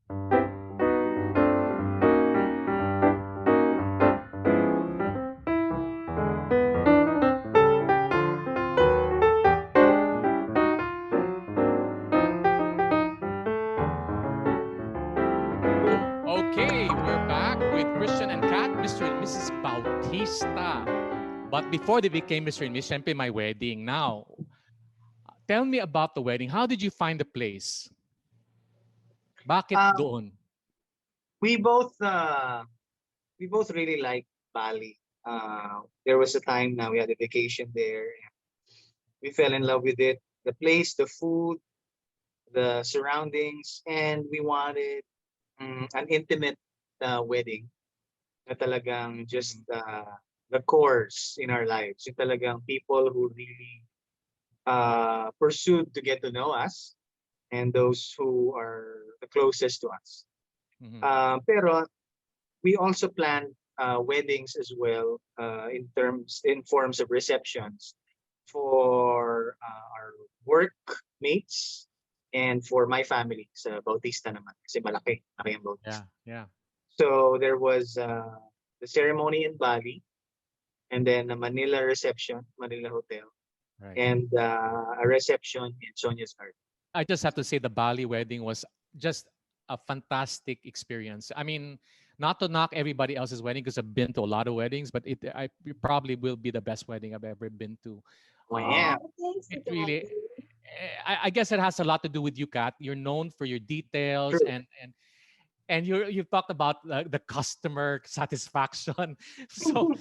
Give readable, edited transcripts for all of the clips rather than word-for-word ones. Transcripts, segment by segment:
Okay, we're back with Christian and Kat, Mr. and Mrs. Bautista. But before they became Mr. and Miss, syempre my wedding. Now, tell me about the wedding. How did you find the place? Bakit Um, doon? we both really like Bali. There was a time now we had a vacation there. We fell in love with it. The place, the food, the surroundings, and we wanted an intimate wedding na talagang just Mhm. the cores in our lives. Yung talagang people who really pursued to get to know us and those who are the closest to us. Mhm. Pero we also planned weddings as well in forms of receptions for our workmates and for my family sa Bautista naman kasi malaki ang Yeah, Bautista. yeah. So there was the ceremony in Bali and then a Manila reception, Manila Hotel, Right. and a reception in Sonia's Garden. I just have to say the Bali wedding was just a fantastic experience. I mean, not to knock everybody else's wedding because I've been to a lot of weddings, but it probably will be the best wedding I've ever been to. Oh Um, yeah, Oh, thanks, it Tito really, Ali. I guess it has a lot to do with you, Kat. You're known for your details true. and you've talked about the customer satisfaction. So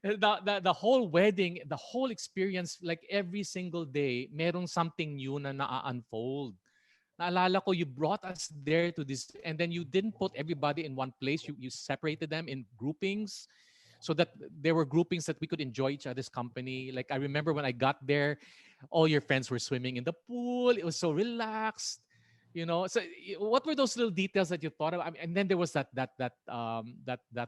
the whole wedding, the whole experience, like every single day merong something new na unfold. Naalala ko, you brought us there to this, and then you didn't put everybody in one place. You separated them in groupings so that there were groupings that we could enjoy each other's company. Like I remember when I got there, all your friends were swimming in the pool. It was so relaxed. So what were those little details that you thought of? I mean, and then there was that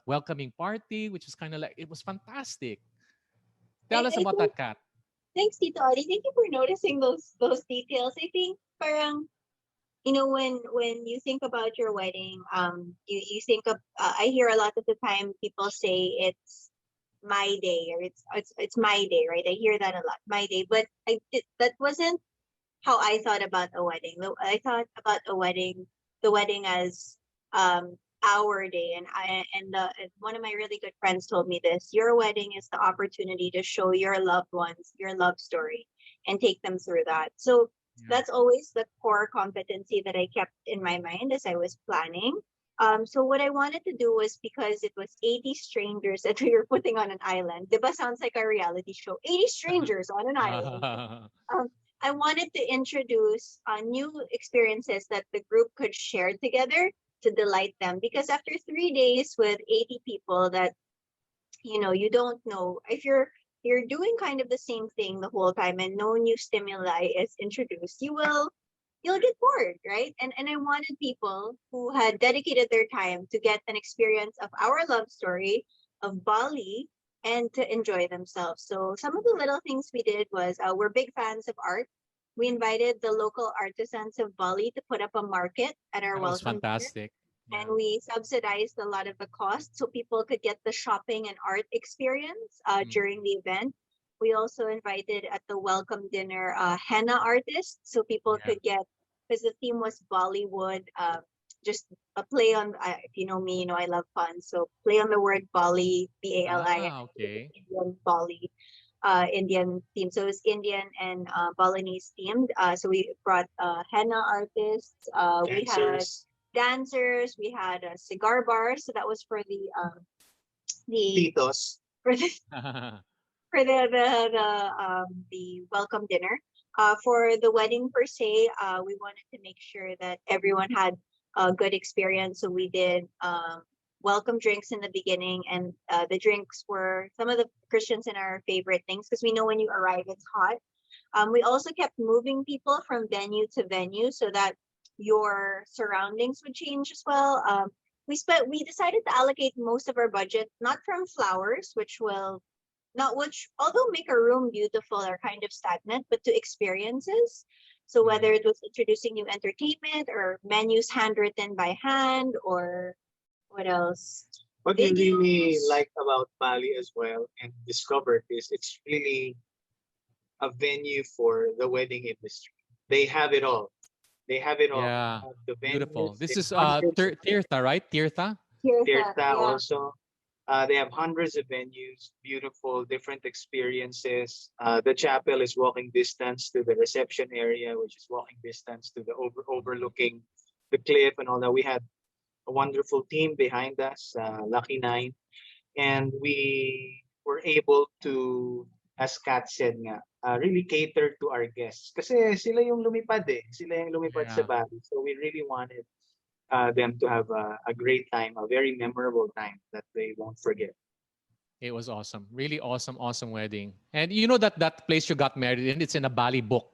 welcoming party, which was kind of like, it was fantastic. Tell us I about think that, Kat. thanks, Tito Ali. Thank you for noticing those details. I think parang when you think about your wedding, you think of I hear a lot of the time people say it's my day or it's my day, right? I hear that a lot, my day. But that wasn't how I thought about a wedding. I thought about the wedding as our day, and one of my really good friends told me this: your wedding is the opportunity to show your loved ones your love story and take them through that. So Yeah. that's always the core competency that I kept in my mind as I was planning. So what I wanted to do was because it was 80 strangers that we were putting on an island. Diba sounds like a reality show. 80 strangers on an island. Um, I wanted to introduce new experiences that the group could share together to delight them. Because after 3 days with 80 people that you don't know, if you're doing kind of the same thing the whole time and no new stimuli is introduced, you'll get bored, right? And I wanted people who had dedicated their time to get an experience of our love story of Bali and to enjoy themselves. So some of the little things we did was we're big fans of art. We invited the local artisans of Bali to put up a market at our That was welcome dinner, fantastic. and Yeah. we subsidized a lot of the cost so people could get the shopping and art experience Mm. during the event. We also invited at the welcome dinner henna artists so people Yeah. could get, because the theme was Bollywood, just a play on, if you know me, I love fun. So play on the word Bali, Bali, Ah, okay. Indian Bali, Indian theme. So it's Indian and Balinese themed. So we brought henna artists. We had Dancers, dancers. We had a cigar bar. So that was for the titos. for the for the welcome dinner. For the wedding per se, we wanted to make sure that everyone had a good experience. So we did welcome drinks in the beginning, and the drinks were some of the Christians in our favorite things because we know when you arrive it's hot. We also kept moving people from venue to venue so that your surroundings would change as well. We decided to allocate most of our budget not from flowers, which will not which although make a room beautiful or kind of stagnant, but to experiences. So Mhm. whether it was introducing new entertainment or menus handwritten by hand or what else? What we really Videos. like about Bali as well and discovered is it's really a venue for the wedding industry. They have it all. They have it all. Yeah, The beautiful. venues, This they have is hundreds of Tirtha, right? Tirtha. Here's that. Tirta Yeah. also. They have hundreds of venues, beautiful, different experiences. The chapel is walking distance to the reception area, which is walking distance to the overlooking the cliff and all that. We had a wonderful team behind us, Lucky Nine, and we were able to, as Kat said nga, really cater to our guests. Kasi sila yung lumipad eh. Sila yung lumipad sa Yeah, Bali. So we really wanted them to have a great time, a very memorable time that they won't forget. it was awesome. Really awesome, awesome wedding. And you know that place you got married in, it's in a Bali book.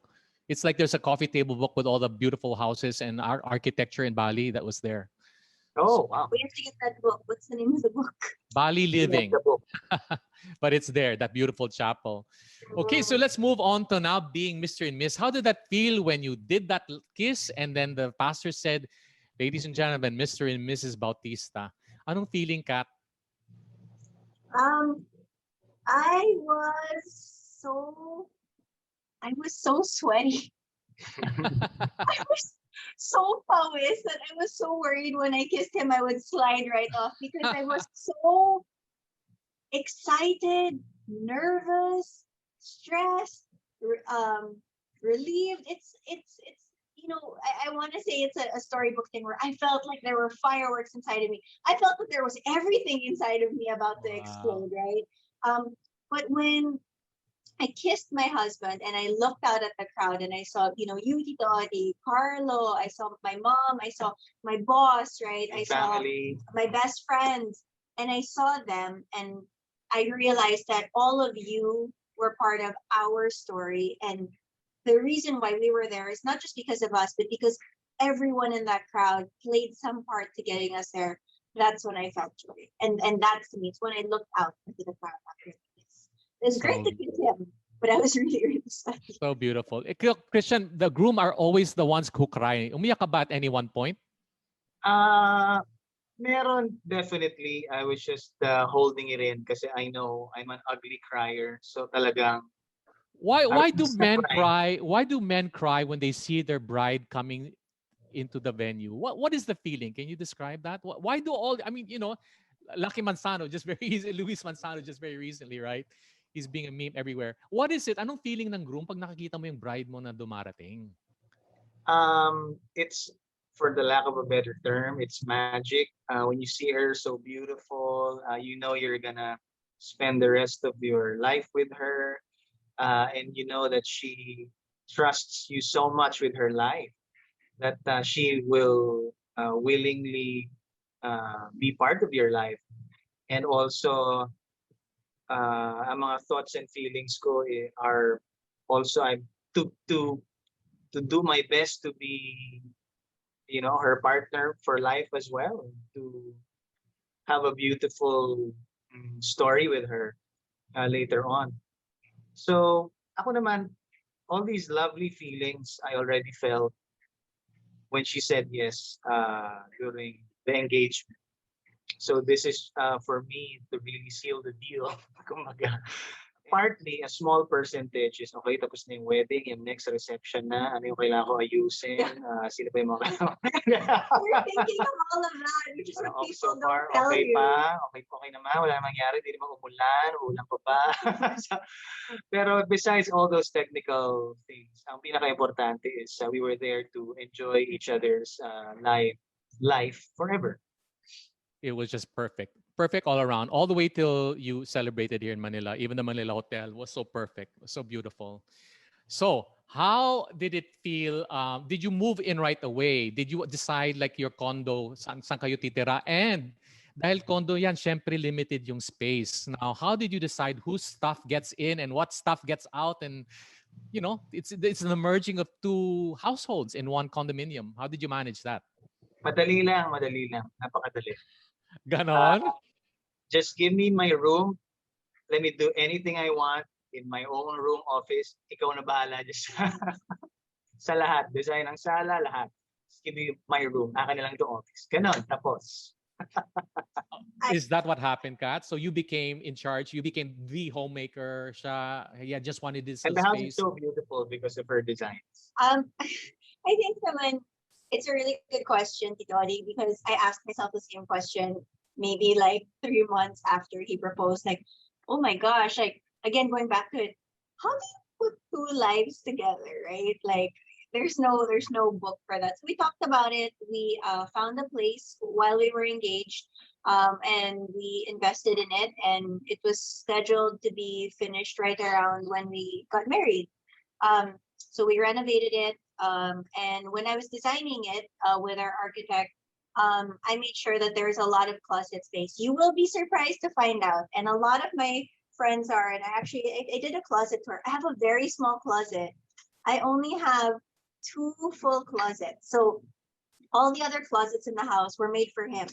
It's like there's a coffee table book with all the beautiful houses and architecture in Bali that was there. So Oh, wow. We have to get that book. What's the name of the book? Bali We have the living. book. But it's there, that beautiful chapel. Okay, so let's move on to now being Mr. and Miss. How did that feel when you did that kiss and then the pastor said, ladies and gentlemen, Mr. and Mrs. Bautista? Anong feeling, Kat? Um, I was so I was so sweaty. I was so pawis that I was so worried when I kissed him I would slide right off because I was so excited, nervous, stressed, relieved. It's I want to say it's a storybook thing where I felt like there were fireworks inside of me. I felt that there was everything inside of me about to Wow. explode, right? But when I kissed my husband and I looked out at the crowd and I saw, you, Tito Odi, Carlo, I saw my mom, I saw my boss, right? Your I saw family. my best friends and I saw them and I realized that all of you were part of our story. And the reason why we were there is not just because of us, but because everyone in that crowd played some part to getting us there. That's when I felt joy. And that's to me, it's when I looked out into the crowd after this. It was great So to meet him, but I was really, really sweaty. so beautiful. Christian, the groom are always the ones who cry. Umiyak ka ba at any one point? Uh, Meron definitely. I was just holding it in kasi I know I'm an ugly crier. So talagang Why do artista men cry. cry? Why do men cry when they see their bride coming into the venue? What is the feeling? Can you describe that? Why do all I mean, Lucky Manzano just very easy, Luis Manzano just very recently, right? He's being a meme everywhere. What is it? Anong feeling ng groom pag nakikita mo yung bride mo na dumarating? It's, for the lack of a better term, it's magic. When you see her so beautiful, you know you're gonna spend the rest of your life with her, and you know that she trusts you so much with her life that she will willingly be part of your life. And also, ang mga thoughts and feelings ko are also I'm to do my best to be, her partner for life as well, to have a beautiful story with her later on. So ako naman, all these lovely feelings I already felt when she said yes during the engagement. So this is for me to really seal the deal. Kumbaga, partly, a small percentage is, okay, tapos na yung wedding, yung next reception na, ano yung kailangan ko ayusin, sino pa yung mga We're thinking of all of that, which is what So people don't far, tell okay you. pa, okay naman, wala namang nangyari, di naman umulan, ulan pa ba. So, pero besides all those technical things, ang pinaka-importante is we were there to enjoy each other's life forever. It was just perfect. Perfect all around. All the way till you celebrated here in Manila. Even the Manila hotel was so perfect. Was so beautiful. So, how did it feel? Did you move in right away? Did you decide like your condo, saan kayo titira? And dahil condo yan, syempre limited yung space. Now, how did you decide whose stuff gets in and what stuff gets out? And, it's the merging of two households in one condominium. How did you manage that? Madali lang, napakadali. Ganon? Just give me my room, let me do anything I want in my own room office. Ikaw na bahala. Just Sa lahat. Design ng sala, lahat. Give me my room. Akin na lang to office. Ganon. Tapos. Is that what happened, Kat? So you became in charge. You became the homemaker. Siya, yeah, just wanted this And the house is space. so beautiful because of her designs. I think naman it's a really good question, Tito Odi, because I asked myself the same question maybe like 3 months after he proposed. Like, oh my gosh, like again going back to it, how do you put two lives together, right? Like there's no book for that. So we talked about it. We found a place while we were engaged. And we invested in it, and it was scheduled to be finished right around when we got married. So we renovated it. And when I was designing it with our architect, I made sure that there's a lot of closet space. You will be surprised to find out. And a lot of my friends are, and I did a closet tour. I have a very small closet. I only have two full closets. So all the other closets in the house were made for him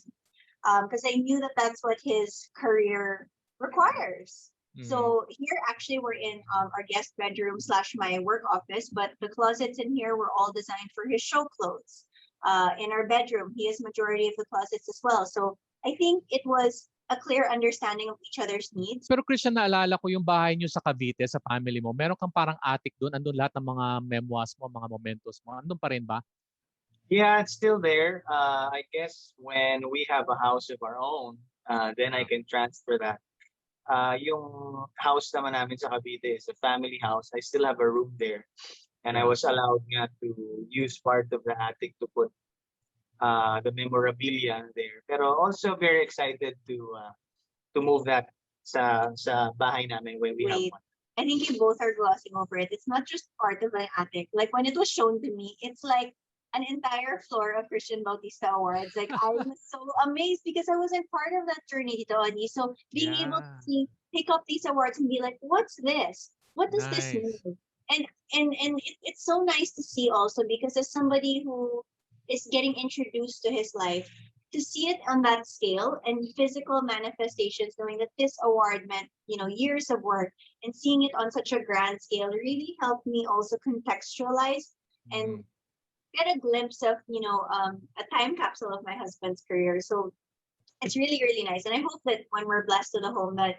because I knew that that's what his career requires. So here actually we're in our guest bedroom slash my work office, but the closets in here were all designed for his show clothes. In our bedroom, he has majority of the closets as well. So I think it was a clear understanding of each other's needs. Pero Christian, naalala ko yung bahay niyo sa Cavite, sa family mo. Meron kang parang attic doon. Andun lahat ng mga memoirs mo, mga mementos mo. Andun pa rin ba? Yeah, it's still there. I guess when we have a house of our own, then I can transfer that. Yung house naman namin sa Cavite is a family house. I still have a room there. And I was allowed nga to use part of the attic to put the memorabilia there. Pero also very excited to move that sa bahay namin when we have Wait, one. I think you both are glossing over it. It's not just part of my attic. Like when it was shown to me, it's like an entire floor of Christian Bautista Awards. Like I was so amazed because I wasn't part of that journey, Tito Adi. So being able to pick up these awards and be like, what's this? What does this mean? And it's so nice to see also because as somebody who is getting introduced to his life, to see it on that scale and physical manifestations, knowing that this award meant, years of work and seeing it on such a grand scale really helped me also contextualize and get a glimpse of, a time capsule of my husband's career. So it's really, really nice. And I hope that when we're blessed to the home that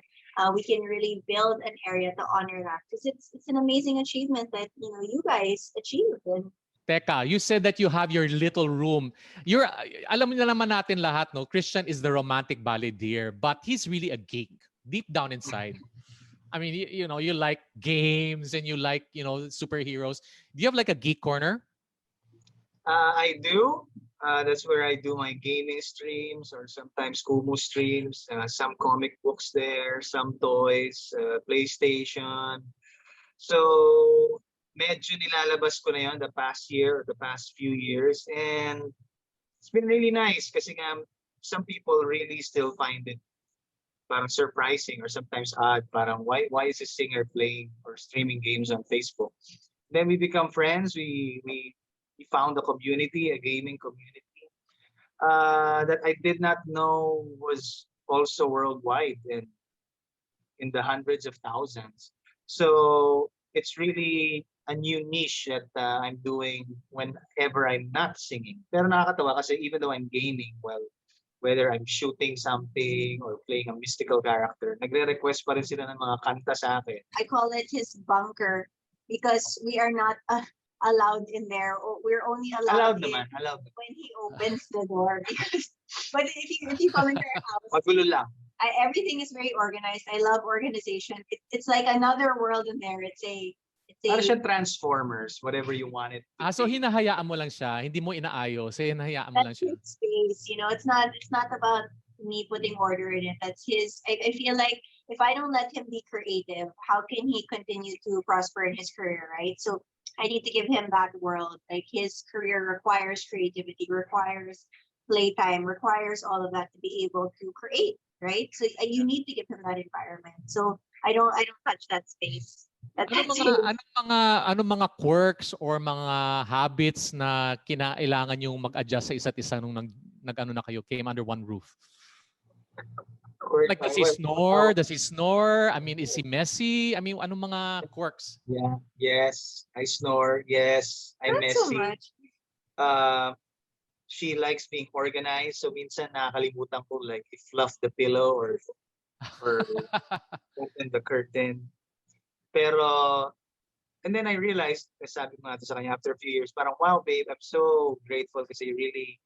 we can really build an area to honor that because it's an amazing achievement that, you guys achieved. And Teka, you said that you have your little room. Alam na naman natin lahat, no? Christian is the romantic balladeer, but he's really a geek deep down inside. I mean, you like games and you like, superheroes. Do you have like a geek corner? I do. That's where I do my gaming streams or sometimes Kumu streams. Some comic books there, some toys, PlayStation. So medyo nilalabas ko na yun the past year or the past few years. And it's been really nice kasi nga some people really still find it parang surprising or sometimes odd. Parang why is a singer playing or streaming games on Facebook? Then we become friends. We found a community, a gaming community that I did not know was also worldwide and in the hundreds of thousands. So it's really a new niche that I'm doing whenever I'm not singing. Pero nakakatawa kasi even though I'm gaming, well, whether I'm shooting something or playing a mystical character, nagre-request pa rin sila ng mga kanta sa akin. I call it his bunker because we are not allowed in there. We're only allowed when he opens the door. But if you come into our house, magulo lang. Everything is very organized. I love organization. It's like another world in there. Para siya Transformers, whatever you want it to So be. hinahayaan mo lang siya, hindi mo inaayos, hinahayaan mo lang That's siya. his space, it's not about me putting order in it. That's his. I feel like if I don't let him be creative, how can he continue to prosper in his career, right? So I need to give him that world. Like his career requires creativity, requires playtime, requires all of that to be able to create, right? So you need to give him that environment. So I don't touch that space. Ano mga quirks or mga habits na kinailangan yung mag-adjust sa isa't isa nung nag-ano na kayo, came under one roof? Like, does he Well, snore? Does he snore? I mean, is he messy? I mean, anong mga quirks? yeah. Yes, I snore. Yes, I'm Not so messy. much. Uh, she likes being organized. So minsan nakakalimutan ko like fluff the pillow or open the curtain. Pero and then I realized, sabi ko nga to sa kanya after a few years, parang wow babe, I'm so grateful kasi you really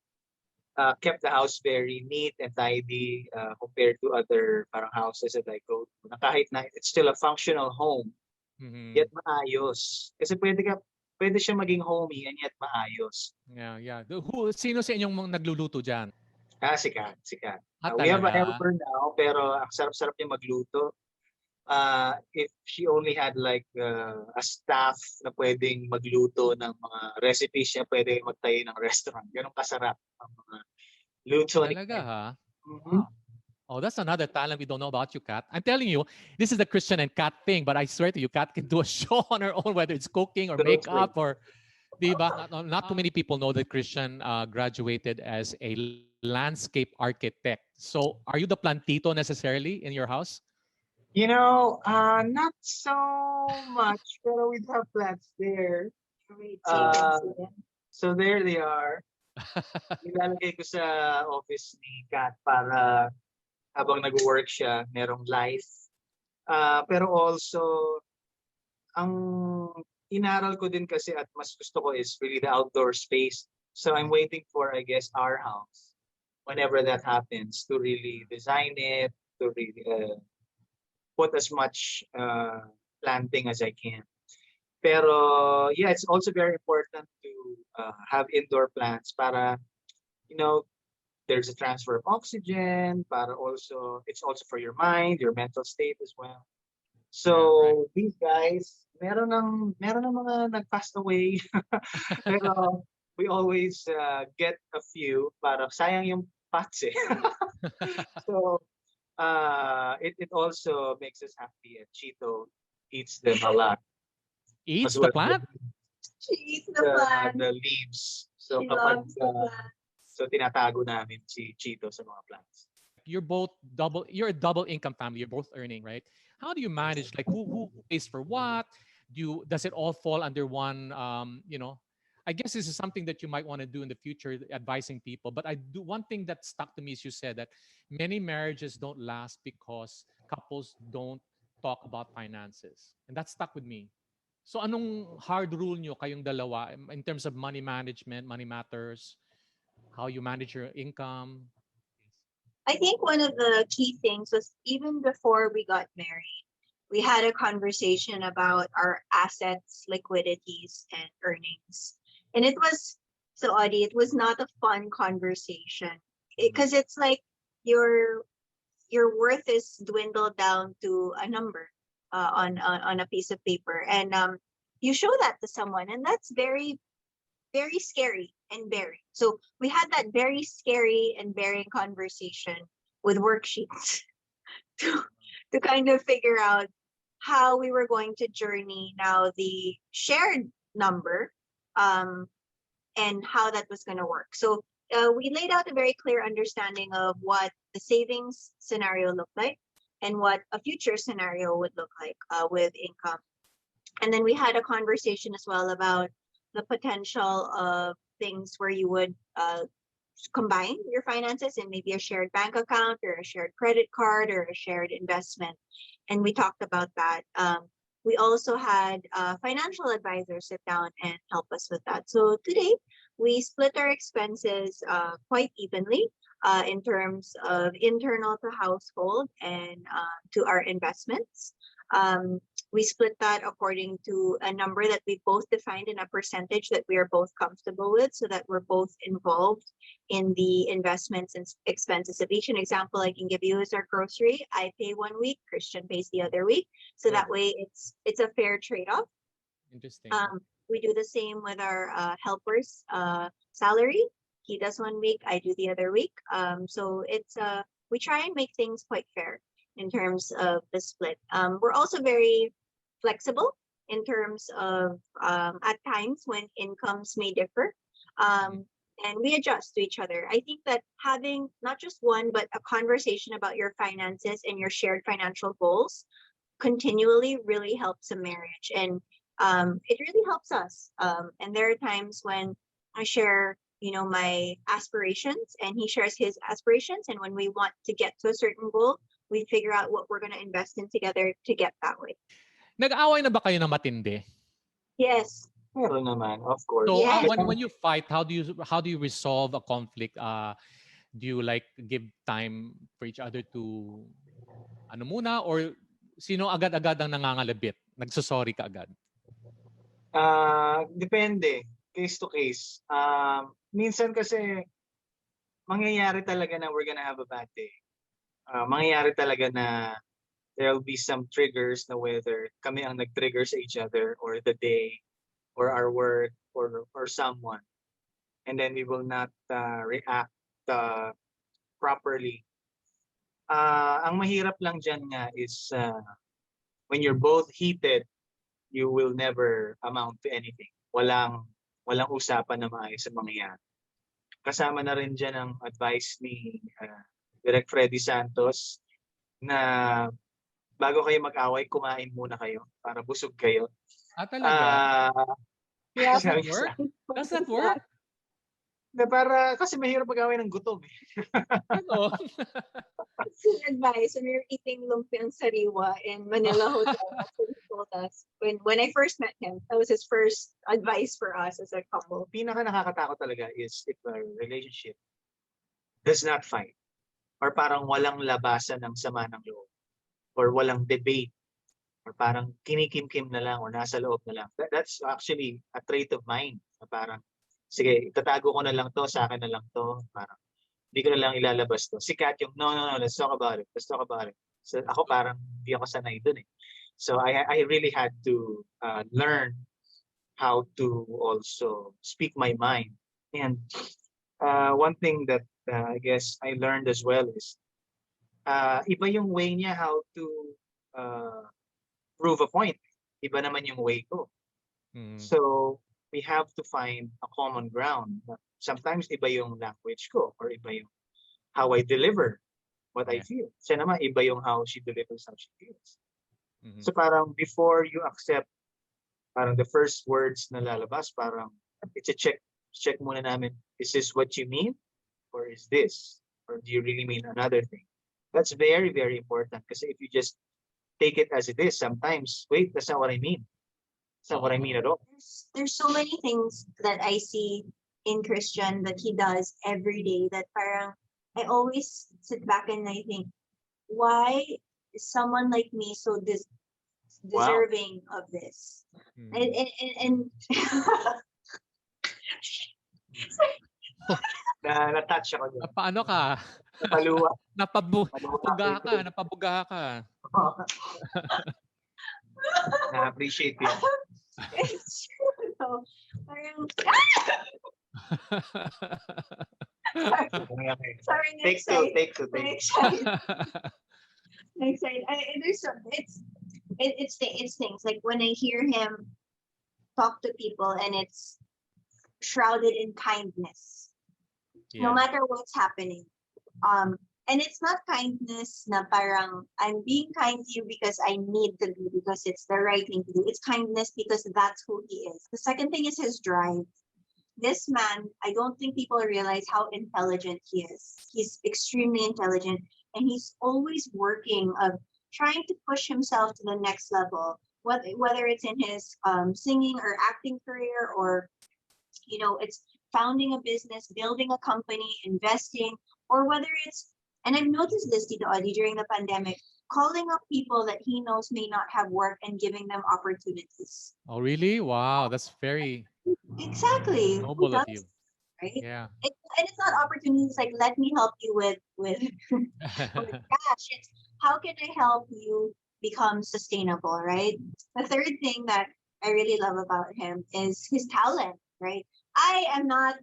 kept the house very neat and tidy compared to other parang houses that I go to. Na kahit na it's still a functional home, Mhm. yet maayos. Kasi pwede siya maging homey and yet maayos. Yeah, yeah. Sino sa inyong mga nagluluto diyan? Sikat, sikat. Ah, We have a talaga? helper now, pero ang sarap-sarap niya magluto. If she only had like a staff na pwedeng magluto ng mga recipes niya, pwede magtayo ng restaurant. Ganun kasarap ang mga luto ni Talaga Ken. ha? Mhm. Oh, that's another talent we don't know about you, Kat. I'm telling you, this is the Christian and Kat thing, but I swear to you, Kat can do a show on her own, whether it's cooking or So true. makeup or diba? Not too many people know that Christian graduated as a landscape architect. So, are you the plantito necessarily in your house? Not so much, pero we do have plants there. Right, same, Uh, same. so there they are. Nilalagay ko sa office ni Kat para habang nag-work siya, merong life. Pero also, ang inaral ko din kasi at mas gusto ko is really the outdoor space. So I'm waiting for, I guess, our house, whenever that happens, to really design it, to really put as much planting as I can. Pero yeah, it's also very important to have indoor plants para, you know, there's a transfer of oxygen, para also, it's also for your mind, your mental state as well. Yeah, right. So these guys, meron ng mga nag-passed away. Pero we always get a few para sayang yung pots eh. So it also makes us happy and Chito eats them a lot as Eats the well as plant? She eats the plant. the leaves. So She kapag loves the plant. so tinatago namin si Chito sa mga plants. You're a double income family. You're both earning, right? How do you manage? Like, who pays for what? Does it all fall under one? I guess this is something that you might want to do in the future, advising people. But I do one thing that stuck to me is you said that many marriages don't last because couples don't talk about finances, and that stuck with me. So, anong hard rule nyo kayong dalawa in terms of money management, money matters, how you manage your income? I think one of the key things was even before we got married, we had a conversation about our assets, liquidities, and earnings. And it was so Audie, it was not a fun conversation because it's like your your worth is dwindled down to a number on a piece of paper, and you show that to someone, and that's very scary and bearing. So we had that very scary and bearing conversation with worksheets to, to kind of figure out how we were going to journey now the shared number um, and how that was going to work. So we laid out a very clear understanding of what the savings scenario looked like and what a future scenario would look like with income. And then we had a conversation as well about the potential of things where you would combine your finances in maybe a shared bank account or a shared credit card or a shared investment. And we talked about that. We also had financial advisors sit down and help us with that. So today we split our expenses quite evenly in terms of internal to household and to our investments. Um, we split that according to a number that we both defined in a percentage that we are both comfortable with so that we're both involved in the investments and expenses of each. An example I can give you is our grocery. I pay 1 week, Christian pays the other week. So that way it's a fair trade-off. Interesting. We do the same with our helpers salary. He does 1 week, I do the other week. So it's we try and make things quite fair in terms of the split. We're also very flexible in terms of at times when incomes may differ. and we adjust to each other. I think that having not just one, but a conversation about your finances and your shared financial goals continually really helps a marriage. And it really helps us. And there are times when I share, my aspirations and he shares his aspirations. And when we want to get to a certain goal, we figure out what we're going to invest in together to get that way. Nag-away na ba kayo ng matindi? Yes. Meron naman, of course. So Yes. when you fight, how do you resolve a conflict? Do you like give time for each other to ano muna, or sino agad-agad ang nangangalabit? Nagsosorry ka agad? Depende. Case to case. Minsan kasi mangyayari talaga na we're gonna have a bad day. Mangyayari talaga na there'll be some triggers na whether kami ang nag-trigger sa each other or the day or our work or someone. And then we will not react properly. Ang mahirap lang dyan nga is when you're both heated, you will never amount to anything. Walang usapan na maayos sa mangyayari. Kasama na rin dyan ang advice ni Direk Freddy Santos na bago kayo mag-away, kumain muna kayo para busog kayo. Talaga? Yeah. Does that work? Does that work? Kasi mahirap mag-away ng gutom eh. Ano? That's an advice when we were eating lumpiang sariwa in Manila Hotel. That's what he told us. When I first met him, that was his first advice for us as a couple. Pinaka nakakatakot talaga is if a relationship does not fight or parang walang labasan ng sama ng loob or walang debate or parang kinikim-kim na lang or nasa loob na lang. That's actually a trait of mine. Parang, sige, itatago ko na lang to, sa akin na lang to. Parang, hindi ko na lang ilalabas to. Si Kat yung, no, let's talk about it. Let's talk about it. So ako parang, hindi ako sanay dun eh. So I really had to learn how to also speak my mind. And one thing that I guess I learned as well is, iba yung way niya how to prove a point. Iba naman yung way ko. So we have to find a common ground. Sometimes iba yung language ko or iba yung how I deliver what I feel. Siya naman iba yung how she delivers how she feels. So parang before you accept parang the first words na lalabas, parang it's a check muna namin, is this what you mean or is this? Or do you really mean another thing? That's very, very important kasi if you just take it as it is, sometimes, wait, that's not what I mean. That's not what I mean at all. There's so many things that I see in Christian that he does every day that parang I always sit back and I think, why is someone like me so deserving of this? And Na-touch ako doon. Paano ka? Napaluwa. Napabuga ka. Na-appreciate yun. it's true though. Parang, sorry, Take two. It's things like when I hear him talk to people and it's shrouded in kindness, no matter what's happening. And it's not kindness na parang I'm being kind to you because I need to be, because it's the right thing to do. It's kindness because that's who he is. The second thing is his drive. This man, I don't think people realize how intelligent he is. He's extremely intelligent and he's always working of trying to push himself to the next level, whether it's in his singing or acting career or, it's founding a business, building a company, investing, or whether it's, and I've noticed this, Tito Adi, during the pandemic, calling up people that he knows may not have work and giving them opportunities. Oh, really? Wow, that's very exactly noble of you. Right? Yeah. And it's not opportunities like, let me help you with cash. It's how can I help you become sustainable, right? The third thing that I really love about him is his talent, right? I am not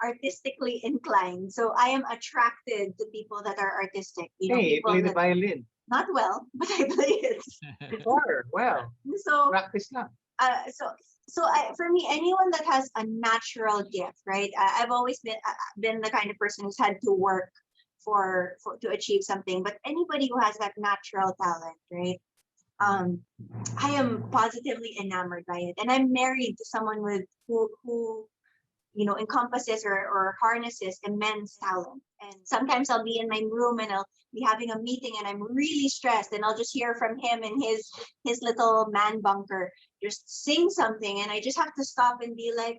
artistically inclined, so I am attracted to people that are artistic. Hey, you play the violin. Not well, but I play it. Sure, well. So practice lang. So So for me, anyone that has a natural gift, right? I've always been the kind of person who's had to work for to achieve something, but anybody who has that natural talent, right? Um, I am positively enamored by it, and I'm married to someone with who encompasses or harnesses immense talent. And sometimes I'll be in my room and I'll be having a meeting and I'm really stressed, and I'll just hear from him in his little man bunker just sing something, and I just have to stop and be like,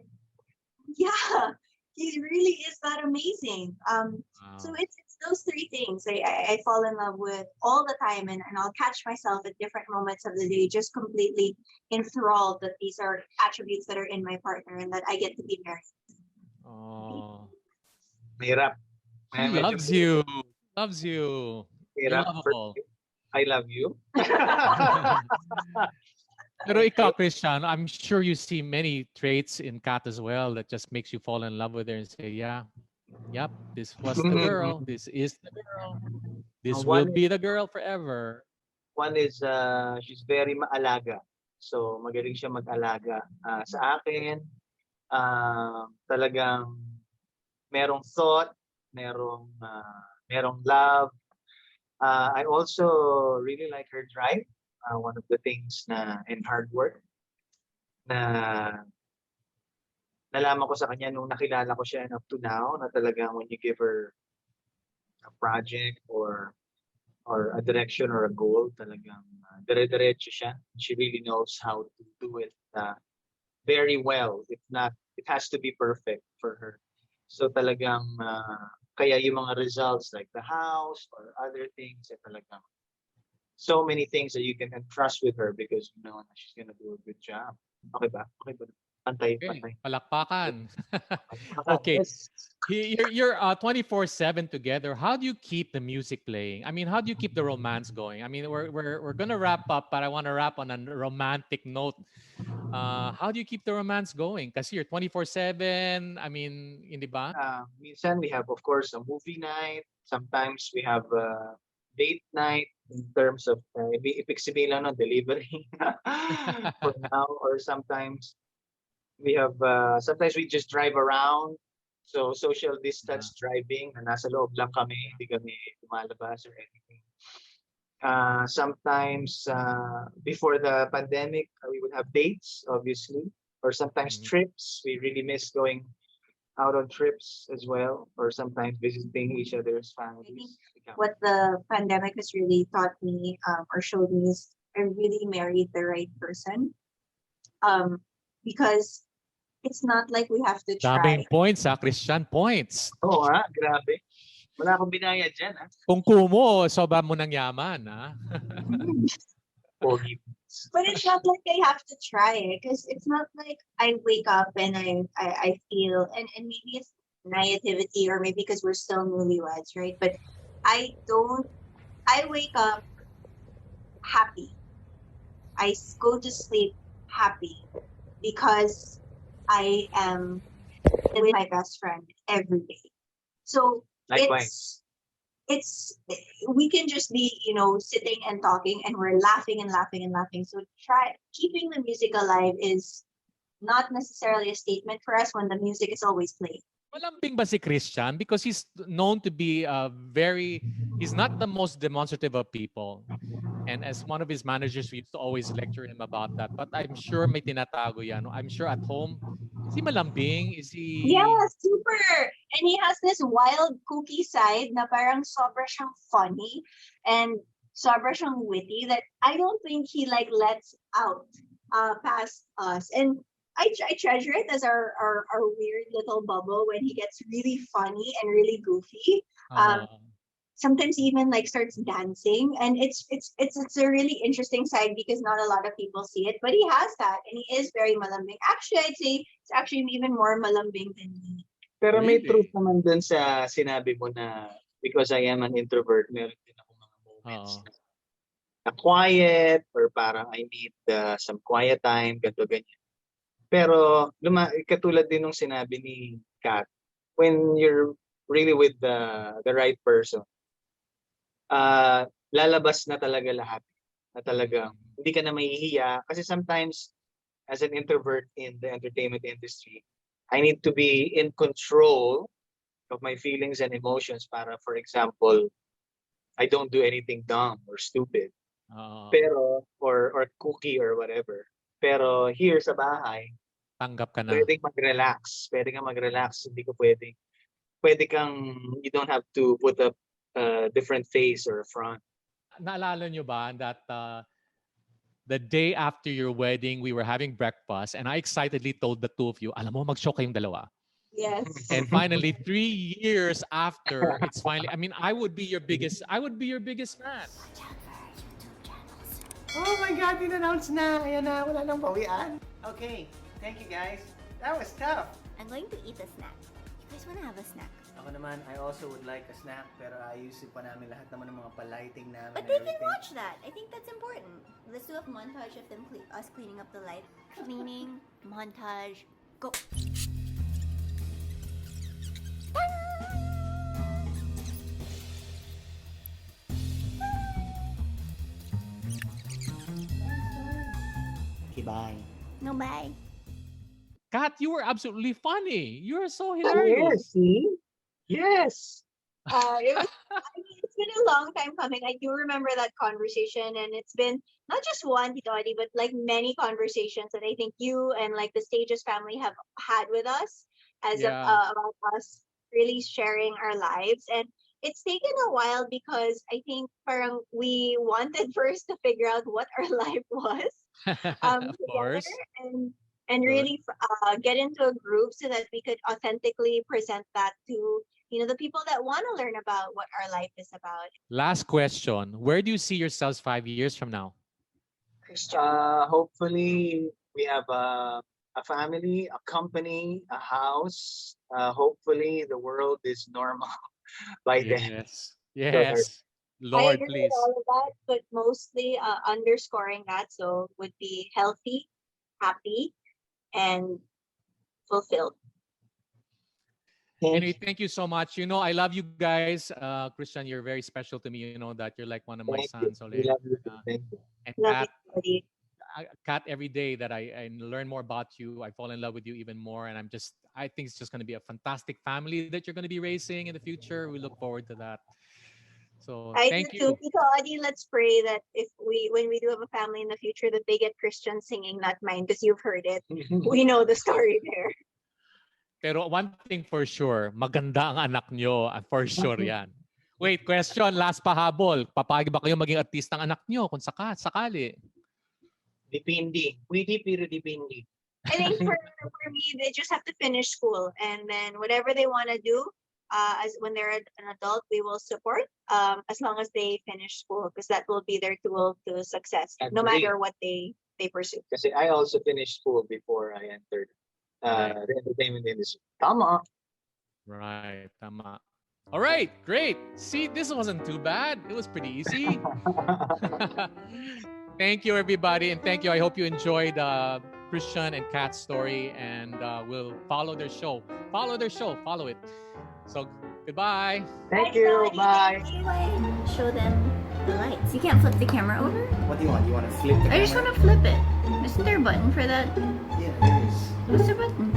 yeah, he really is that amazing. So Wow. it's those three things I fall in love with all the time, and I'll catch myself at different moments of the day just completely enthralled that these are attributes that are in my partner and that I get to be married. Oh, Mahirap. he Medyo loves you. Loves you. You're mahirap. lovable. I love you. Pero ikaw, Christian, I'm sure you see many traits in Kat as well that just makes you fall in love with her and say, yeah, yep, this was the girl. This is the girl. This will one be the girl forever. one is she's very maalaga. So magaling siya mag-alaga sa akin. Talagang merong thought, merong love. I also really like her drive. One of the things na in hard work na nalaman ko sa kanya nung nakilala ko siya and up to now na talagang when you give her a project or a direction or a goal, talagang dire-diretso siya. She really knows how to do it very well. If not, it has to be perfect for her. So talagang kaya yung mga results like the house or other things, talagang so many things that you can entrust with her because you know she's gonna do a good job. Okay ba? Okay ba? Pantay, Okay, pantay. palakpakan. Okay, Yes. you're 24/7 together. How do you keep the music playing? I mean, how do you keep the romance going? I mean, we're gonna wrap up, but I want to wrap on a romantic note. How do you keep the romance going? Kasi you're 24/7. I mean, hindi ba? Minsan we have of course a movie night. Sometimes we have a date night in terms of ibig sabihin lang no, delivery for now or sometimes we just drive around. So social Ah, distance driving na nasa loob lang kami, hindi kami lumalabas or anything. Sometimes before the pandemic, we would have dates, obviously, or sometimes mhm. trips. We really miss going out on trips as well, or sometimes visiting each other's I think families. what the pandemic has really taught me, or showed me, is I really married the right person. Um, because it's not like we have to Daming try. points, Christian, points. Oo nga, grabe. Wala akong binayad dyan, ah. Kung kumo, sobra mo ng yaman, Pogi. But it's not like I have to try it, because it's not like I wake up and I feel, and maybe it's naivety, or maybe because we're still newlyweds, right? But I don't, I wake up happy. Go to sleep happy because I am with my best friend every day. So Likewise. it's we can just be sitting and talking, and we're laughing and laughing and laughing. So try keeping the music alive is not necessarily a statement for us when the music is always playing. Malambing ba si Christian? Because he's known to be he's not the most demonstrative of people. And as one of his managers, we used to always lecture him about that. But I'm sure may tinatago yan. I'm sure at home, is he malambing? Is Yeah, he... super. And he has this wild kooky side na parang sobra siyang funny and sobra siyang witty that I don't think he like lets out past us. And I treasure it as our weird little bubble when he gets really funny and really goofy. Um, Uh, Sometimes he even like starts dancing, and it's a really interesting side because not a lot of people see it, but he has that, and he is very malambing. Actually, I'd say it's actually even more malambing than me. Pero may truth really? naman dun sa sinabi mo na because I am an introvert, meron din ako mga moments Oo. na quiet or parang I need some quiet time, ganto ganyan. Pero katulad din nung sinabi ni Kat, when you're really with the right person, lalabas na talaga lahat. Na talagang Mhm. hindi ka na mahihiya kasi sometimes as an introvert in the entertainment industry, I need to be in control of my feelings and emotions para, for example, I don't do anything dumb or stupid. Oo. Pero, or cookie or whatever. Pero here sa bahay, Tanggap ka na. pwedeng mag-relax. Pwede kang mag-relax. Hindi ko pwede kang, you don't have to put up a different face or a front. Naalala nyo ba that the day after your wedding, we were having breakfast and I excitedly told the two of you, alam mo, mag-show kayong dalawa. Yes. And finally, 3 years after, it's finally, I mean, I would be your biggest fan. Oh my God, in-announce na. Ayan na, wala nang bawian. Okay, thank you guys. That was tough. I'm going to eat a snack. You guys want to have a snack? Ako naman, I also would like a snack, pero ayusin pa namin lahat naman ng mga palighting namin But and they can everything. watch that. I think that's important. Let's do a montage of them us cleaning up the light. Cleaning, montage, go. Okay, bye. No, bye. Kat, you were absolutely funny. You were so Oh, hilarious. yes, see? Yes. It was, I mean, it's been a long time coming. I do remember that conversation, and it's been not just one, Tito Adi, but like many conversations that I think you and like the Stages family have had with us as Yeah. about us really sharing our lives. And it's taken a while because I think parang we wanted first to figure out what our life was Of together, course. and Good. really get into a group so that we could authentically present that to the people that want to learn about what our life is about. Last question. Where do you see yourselves 5 years from now? Hopefully we have a family, a company, a house. Hopefully the world is normal by then. Yes. So that- Yes. I Lord, agree please. with all of that, but mostly underscoring that, so would be healthy, happy, and fulfilled. Thank Anyway, you. thank you so much. I love you guys. Christian, you're very special to me. You know that you're like one of my Thank you. sons We already. love you too. Thank you. And Love Kat, you, buddy. Kat, every day that I learn more about you, I fall in love with you even more. And I think it's just going to be a fantastic family that you're going to be raising in the future. We look forward to that. So I thank do you. too. Tito Adi, let's pray that when we do have a family in the future, that they get Christian singing, not mine, because you've heard it. We know the story there. Pero one thing for sure, maganda ang anak nyo. For sure yan. Wait, question, last pahabol. Papayag ba kayo maging artista ang anak nyo kung sakali? Dipindi. Pwede pero dipindi. I think for me, they just have to finish school, and then whatever they want to do, as when they're an adult, we will support. As long as they finish school, because that will be their tool to success, no Agree. matter what they pursue. Kasi I also finished school before I entered the entertainment industry. Tama. Right, tama. All right, great. See, this wasn't too bad. It was pretty easy. Thank you, everybody, and thank you. I hope you enjoyed Christian and Kat's story, and we'll follow their show. Follow it. So, goodbye. Thank you. Bye. Anyway, show them the lights. You can't flip the camera over? What do you want? You want to flip the I just camera? want to flip it. Isn't there a button for that? Yeah, there is. What's the button?